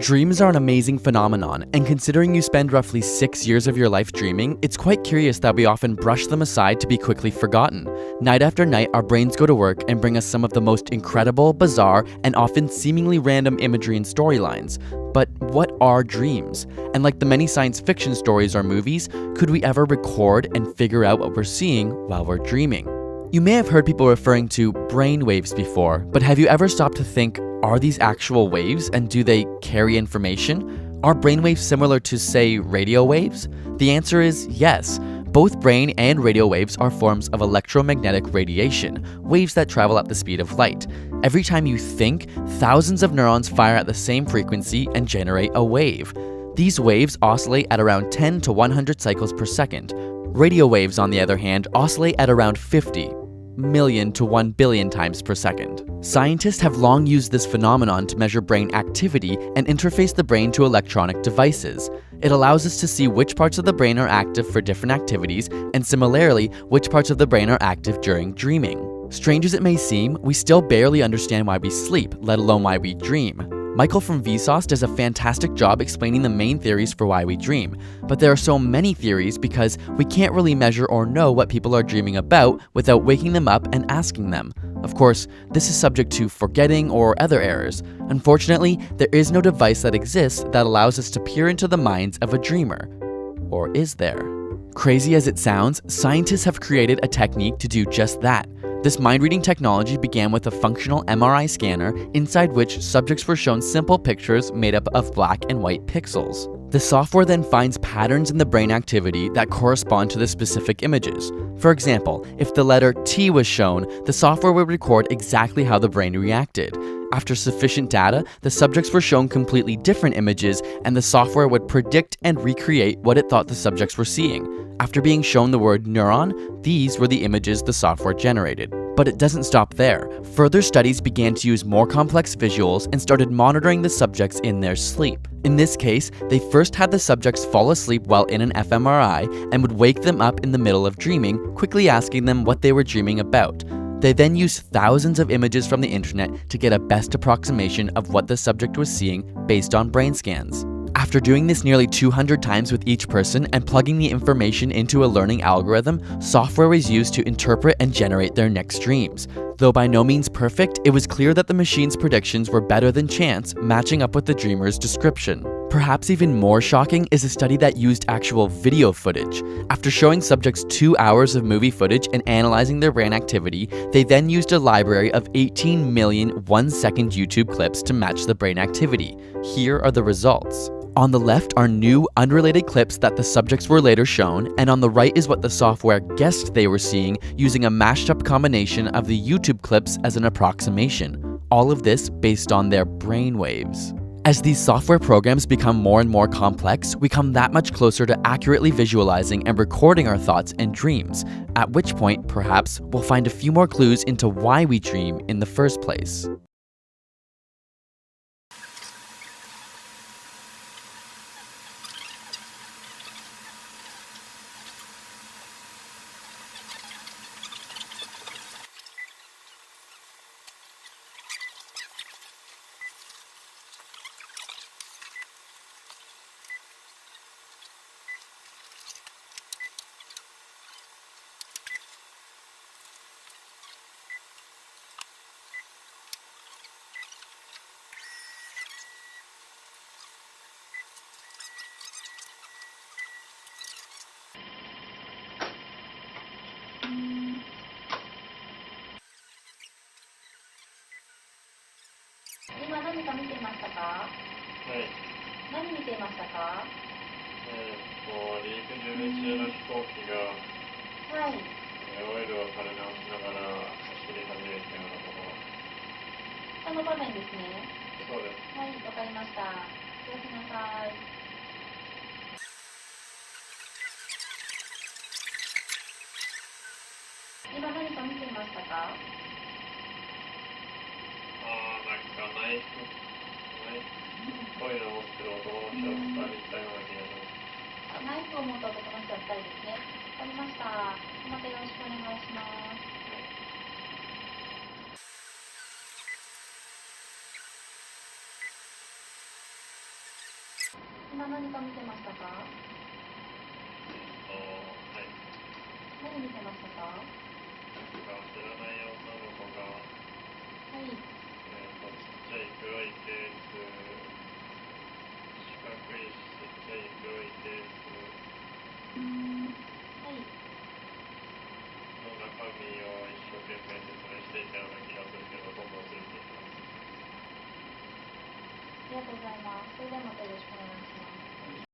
Dreams are an amazing phenomenon, and considering you spend roughly 6 years of your life dreaming, it's quite curious that we often brush them aside to be quickly forgotten. Night after night, our brains go to work and bring us some of the most incredible, bizarre, and often seemingly random imagery and storylines. But what are dreams? And like the many science fiction stories or movies, could we ever record and figure out what we're seeing while we're dreaming? You may have heard people referring to brain waves before, but have you ever stopped to think, are these actual waves and do they carry information? Are brainwaves similar to, say, radio waves? The answer is yes. Both brain and radio waves are forms of electromagnetic radiation, waves that travel at the speed of light. Every time you think, thousands of neurons fire at the same frequency and generate a wave. These waves oscillate at around 10 to 100 cycles per second. Radio waves, on the other hand, oscillate at around 50 million to 1 billion times per second. Scientists have long used this phenomenon to measure brain activity and interface the brain to electronic devices. It allows us to see which parts of the brain are active for different activities, and similarly, which parts of the brain are active during dreaming. Strange as it may seem, we still barely understand why we sleep, let alone why we dream. Michael from Vsauce does a fantastic job explaining the main theories for why we dream, but there are so many theories because we can't really measure or know what people are dreaming about without waking them up and asking them. Of course, this is subject to forgetting or other errors. Unfortunately, there is no device that exists that allows us to peer into the minds of a dreamer. Or is there? Crazy as it sounds, scientists have created a technique to do just that. This mind-reading technology began with a functional MRI scanner inside which subjects were shown simple pictures made up of black and white pixels. The software then finds patterns in the brain activity that correspond to the specific images. For example, if the letter T was shown, the software would record exactly how the brain reacted. After sufficient data, the subjects were shown completely different images, and the software would predict and recreate what it thought the subjects were seeing. After being shown the word neuron, these were the images the software generated. But it doesn't stop there. Further studies began to use more complex visuals and started monitoring the subjects in their sleep. In this case, they first had the subjects fall asleep while in an fMRI and would wake them up in the middle of dreaming, quickly asking them what they were dreaming about. They then used thousands of images from the internet to get a best approximation of what the subject was seeing based on brain scans. After doing this nearly 200 times with each person and plugging the information into a learning algorithm, software was used to interpret and generate their next dreams. Though by no means perfect, it was clear that the machine's predictions were better than chance, matching up with the dreamer's description. Perhaps even more shocking is a study that used actual video footage. After showing subjects 2 hours of movie footage and analyzing their brain activity, they then used a library of 18 million 1-second YouTube clips to match the brain activity. Here are the results. On the left are new, unrelated clips that the subjects were later shown, and on the right is what the software guessed they were seeing using a mashed up combination of the YouTube clips as an approximation. All of this based on their brain waves. As these software programs become more and more complex, we come that much closer to accurately visualizing and recording our thoughts and dreams, at which point, perhaps, we'll find a few more clues into why we dream in the first place. 今何か見てましたか？はい。何見てましたか？なんか知らない女の子が、はい。ちっちゃい黒いケース、四角いちっちゃい黒いケースはい。の中身を一生懸命説明していたような気がするけど、どんどん忘れていた。ありがとうございます。それではまたよろしくお願いします。